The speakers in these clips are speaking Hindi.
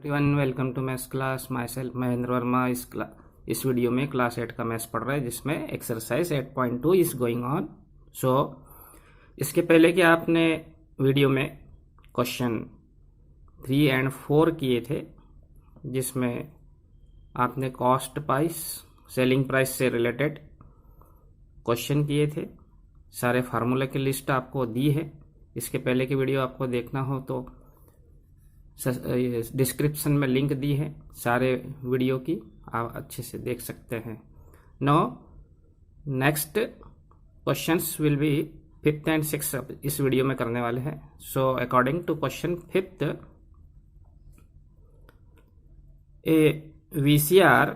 Everyone welcome to maths class. Myself Mahendra Verma. इस वीडियो में क्लास 8 का मैथ्स पढ़ रहा है जिसमें एक्सरसाइज 8.2 इज गोइंग ऑन। सो इसके पहले कि आपने वीडियो में क्वेश्चन 3 और 4 किए थे जिसमें आपने कॉस्ट प्राइस सेलिंग प्राइस से रिलेटेड क्वेश्चन किए थे। सारे फार्मूला की लिस्ट आपको दी है। इसके पहले की वीडियो आपको देखना हो तो डिस्क्रिप्शन में लिंक दी है सारे वीडियो की, आप अच्छे से देख सकते हैं। No next questions will be 5th and 6th इस वीडियो में करने वाले हैं। So according to question 5th, a VCR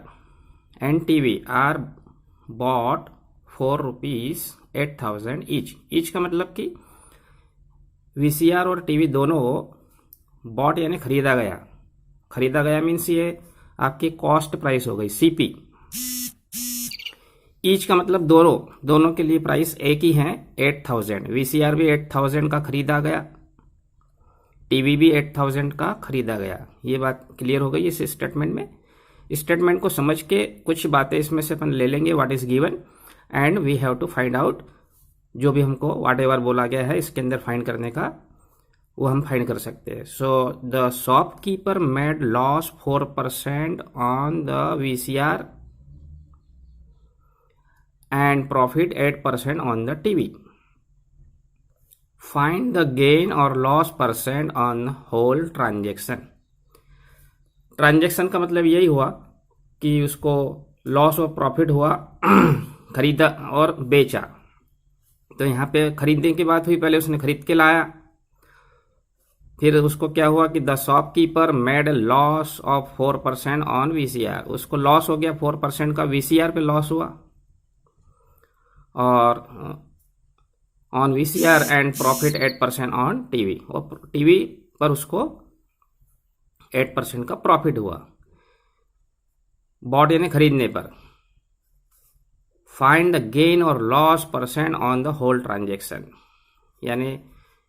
and TV are bought for ₹8,000 each का मतलब कि VCR और टीवी दोनों बॉट यानी खरीदा गया मीन्स ये आपकी कॉस्ट प्राइस हो गई CP। ईच का मतलब दोनों के लिए प्राइस एक ही है 8,000। VCR भी 8,000 का खरीदा गया, टीवी भी 8,000 का खरीदा गया। ये बात क्लियर हो गई इस स्टेटमेंट में। स्टेटमेंट को समझ के कुछ बातें इसमें से अपन ले लेंगे, what is given and we have to find out. जो भी हमको व्हाट एवर बोला गया है इसके अंदर फाइंड करने का वो हम फाइंड कर सकते हैं। So the shopkeeper made loss 4% on the VCR and profit 8% on the TV. Find the gain और loss percent on whole transaction. Transaction का मतलब यही हुआ कि उसको लॉस और प्रॉफिट हुआ खरीदा और बेचा। तो यहाँ पे खरीदने की बात हुई, पहले उसने खरीद के लाया, फिर उसको क्या हुआ कि the shopkeeper made loss of 4% on VCR। उसको लॉस हो गया 4% का, VCR पे लॉस हुआ और on VCR and profit 8% on TV, और टीवी पर उसको 8% का प्रॉफिट हुआ बॉट यानी खरीदने पर। फाइंड द गेन और loss percent on the whole transaction, यानी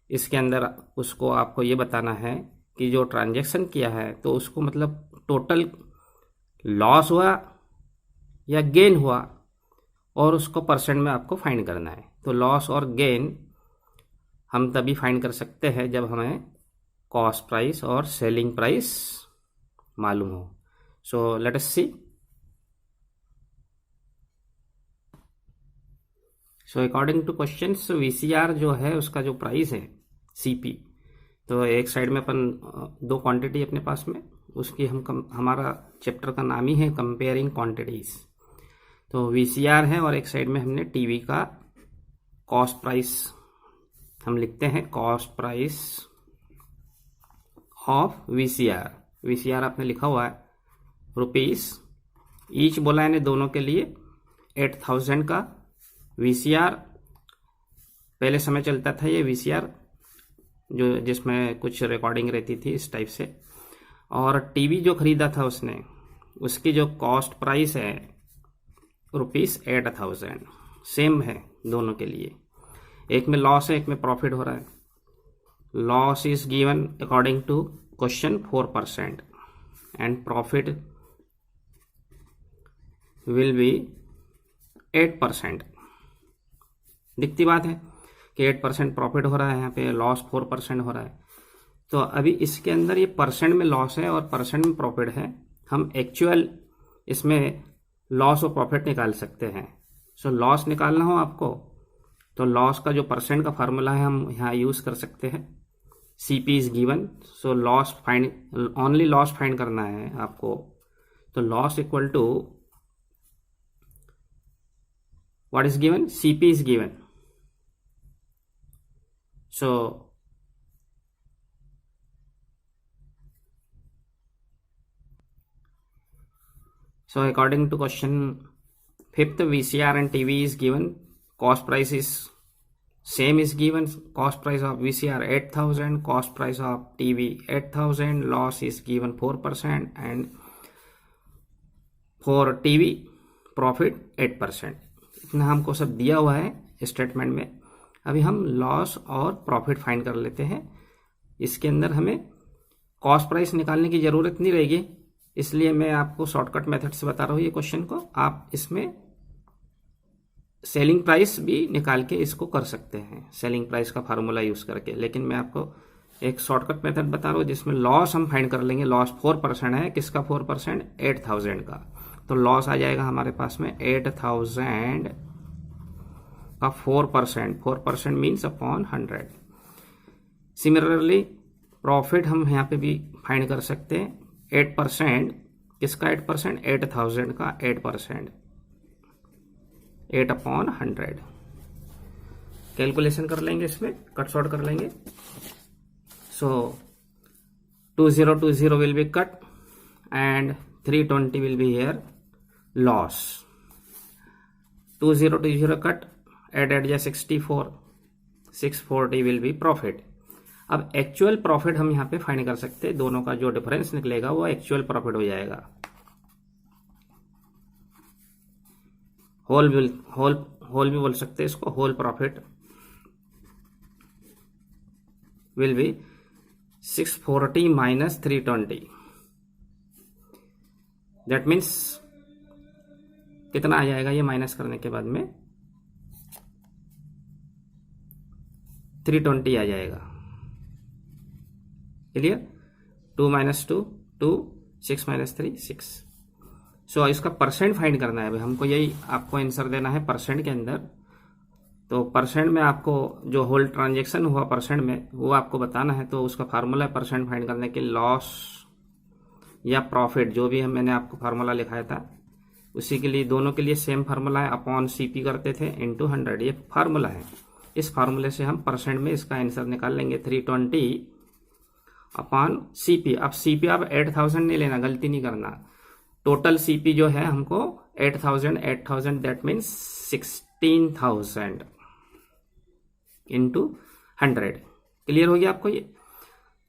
इसके अंदर उसको आपको ये बताना है कि जो ट्रांजेक्शन किया है तो उसको मतलब टोटल लॉस हुआ या गेन हुआ और उसको परसेंट में आपको फाइंड करना है। तो लॉस और गेन हम तभी फाइंड कर सकते हैं जब हमें कॉस्ट प्राइस और सेलिंग प्राइस मालूम हो। So let us see. So according to question VCR जो है उसका जो प्राइस है CP, तो एक साइड में अपन दो क्वांटिटी अपने पास में, उसकी हमारा चैप्टर का नाम ही है कंपेयरिंग क्वांटिटीज। तो VCR है और एक साइड में हमने टीवी का कॉस्ट प्राइस हम लिखते हैं, कॉस्ट प्राइस ऑफ VCR आपने लिखा हुआ है रुपीस, ईच बोला है दोनों के लिए 8,000 का। VCR पहले समय चलता था ये VCR जो जिसमें कुछ रिकॉर्डिंग रहती थी इस टाइप से, और टीवी जो खरीदा था उसने, उसकी जो कॉस्ट प्राइस है ₹8,000। सेम है दोनों के लिए, एक में लॉस है एक में प्रॉफिट हो रहा है। Loss is given according to question 4% and profit will be 8%। दिखती बात है कि 8% प्रॉफिट हो रहा है, यहाँ पे लॉस 4% हो रहा है। तो अभी इसके अंदर ये परसेंट में लॉस है और परसेंट में प्रॉफिट है। हम एक्चुअल इसमें लॉस और प्रॉफिट निकाल सकते हैं। सो लॉस निकालना हो आपको तो लॉस का जो परसेंट का फार्मूला है हम यहाँ यूज कर सकते हैं। CP is given, so loss find, only loss find करना है आपको। तो loss equal to what is given, CP is given. So according to question 5th, VCR and TV is given, cost price is same is given, cost price of VCR 8,000, cost price of TV 8,000, loss is given 4% and for TV profit 8%। इतना हमको सब दिया हुआ है स्टेटमेंट में। अभी हम लॉस और प्रॉफिट फाइंड कर लेते हैं। इसके अंदर हमें कॉस्ट प्राइस निकालने की ज़रूरत नहीं रहेगी, इसलिए मैं आपको शॉर्टकट मेथड से बता रहा हूँ ये क्वेश्चन को। आप इसमें सेलिंग प्राइस भी निकाल के इसको कर सकते हैं, सेलिंग प्राइस का फार्मूला यूज़ करके, लेकिन मैं आपको एक शॉर्टकट मेथड बता रहा हूँ जिसमें लॉस हम फाइंड कर लेंगे। लॉस 4% है, किसका 4%? 8000 का। तो लॉस आ जाएगा हमारे पास में 8000 का 4%, 4% मीन्स अपॉन 100। सिमिलरली प्रॉफिट हम यहाँ पे भी फाइंड कर सकते हैं। 8%, किसका 8%? 8000 का 8%, 8/100। कैलकुलेशन कर लेंगे, इसमें कट शॉर्ट कर लेंगे। So 2020 will be cut and 320 will be here loss. 2020 cut, एड जा 64, 640 विल बी प्रॉफिट। अब एक्चुअल प्रॉफिट हम यहाँ पे फाइंड कर सकते हैं, दोनों का जो डिफरेंस निकलेगा वो एक्चुअल प्रॉफिट हो जाएगा। होल भी बोल सकते हैं इसको, whole profit will be 640 minus 320। That means कितना आ जाएगा ये माइनस करने के बाद में? 320 आ जाएगा। क्लियर? 2 minus 2 2, 6 minus 3 6। सो इसका परसेंट फाइंड करना है भाई हमको, यही आपको आंसर देना है परसेंट के अंदर। तो परसेंट में आपको जो होल ट्रांजेक्शन हुआ परसेंट में वो आपको बताना है। तो उसका फार्मूला है परसेंट फाइंड करने के, लॉस या प्रॉफिट, जो भी मैंने आपको फार्मूला लिखाया था उसी के लिए, दोनों के लिए सेम फार्मूला है, अपॉन CP करते थे इंटू 100, ये फार्मूला है। इस फार्मूले से हम परसेंट में इसका आंसर निकाल लेंगे, 320 अपॉन CP। अब CP आप 8000 नहीं लेना, गलती नहीं करना। टोटल CP जो है हमको 8000 दैट मीन्स 16000 इंटू 100। क्लियर हो गया आपको? ये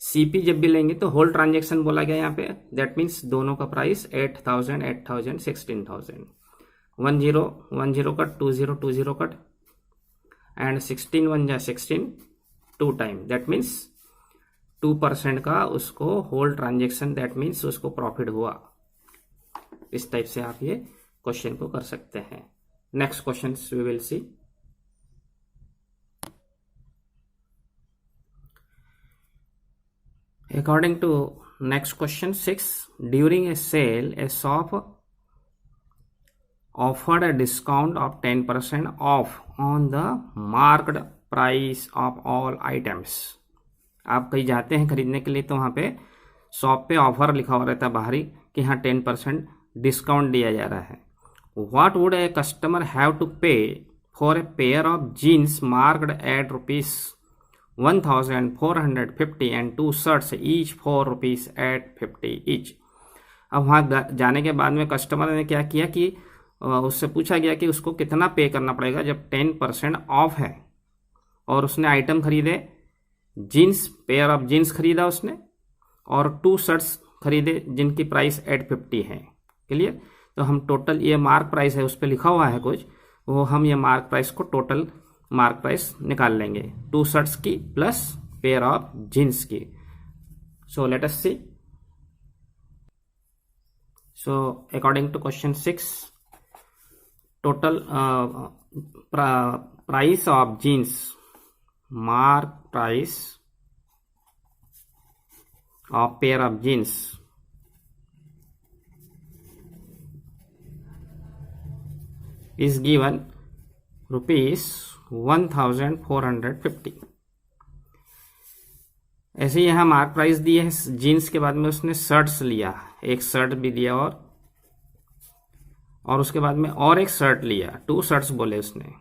CP जब भी लेंगे तो होल ट्रांजेक्शन बोला गया यहाँ पे, दैट मीन्स दोनों का प्राइस 8000 16000। 10 कट, 20 कट एंड 16 1 जा 16, 2 टाइम, दैट मीन्स 2% का उसको होल ट्रांजेक्शन, दैट मीन्स उसको प्रॉफिट हुआ। इस टाइप से आप ये क्वेश्चन को कर सकते हैं। Next question we will see. According to next question 6, during a sale, a shop offered a discount of 10% off on the marked price of all items. आप कहीं जाते हैं खरीदने के लिए तो वहाँ पे शॉप पे ऑफर लिखा हुआ रहता है बाहरी कि हाँ 10% डिस्काउंट दिया जा रहा है। What would a customer have to pay for a pair of jeans marked at rupees 1450 and 2 shirts each for rupees at 50 each? अब वहाँ जाने के बाद में कस्टमर ने क्या किया कि उससे पूछा गया कि उसको कितना पे करना पड़ेगा जब 10% ऑफ है, और उसने आइटम खरीदे, जीन्स, पेयर ऑफ जीन्स खरीदा उसने, और 2 शर्ट्स खरीदे जिनकी प्राइस 850 है। क्लियर? तो हम टोटल, ये मार्क प्राइस है, उस पर लिखा हुआ है कुछ, वो हम ये मार्क प्राइस को टोटल मार्क प्राइस निकाल लेंगे, 2 शर्ट्स की प्लस पेयर ऑफ जीन्स की। So let us see. So according to question 6, total price of jeans, mark price of pair of jeans is given rupees 1450। ऐसे ही यहाँ मार्क प्राइस दिए है जीन्स के बाद में उसने शर्ट्स लिया, एक शर्ट भी दिया और उसके बाद में और एक शर्ट लिया, 2 शर्ट्स बोले उसने।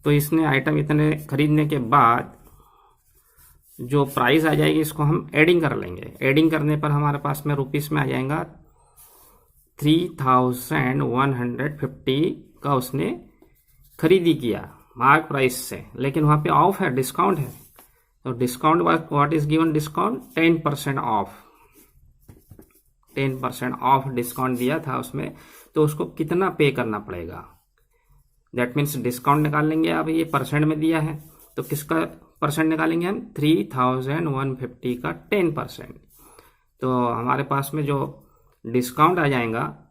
तो इसने आइटम इतने खरीदने के बाद जो प्राइस आ जाएगी इसको हम एडिंग कर लेंगे। एडिंग करने पर हमारे पास में रुपीस में आ जाएगा 3150 का उसने खरीदी किया मार्क प्राइस से, लेकिन वहां पे ऑफ है, डिस्काउंट है। तो discount what is given? Discount 10% of, 10% of discount दिया था उसमें, तो उसको कितना पे करना पड़ेगा? दैट मीन्स डिस्काउंट निकाल लेंगे। अब ये परसेंट में दिया है तो किसका परसेंट निकालेंगे हम? 3150 का 10%। तो हमारे पास में जो डिस्काउंट आ जाएगा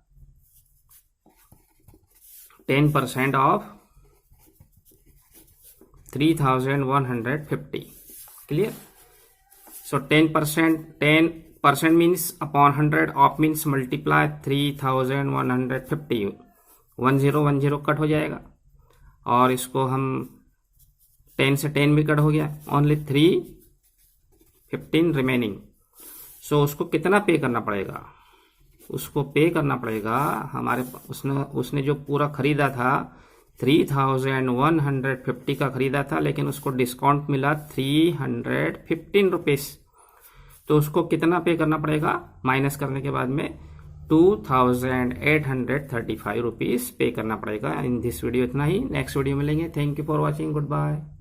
10% of 3150। Clear? So 10% means upon 100 of means multiply 3150। 10 cut हो जाएगा और इसको हम 10 से 10 भी कट हो गया, ओनली 315 रिमेनिंग। सो उसको कितना पे करना पड़ेगा? उसको पे करना पड़ेगा हमारे उसने जो पूरा खरीदा था 3150 का खरीदा था, लेकिन उसको डिस्काउंट मिला 315 रुपीज। तो उसको कितना पे करना पड़ेगा? माइनस करने के बाद में 2835 रुपीज पे करना पड़ेगा। इन दिस वीडियो इतना ही, नेक्स्ट वीडियो मिलेंगे। Thank you for watching, good bye.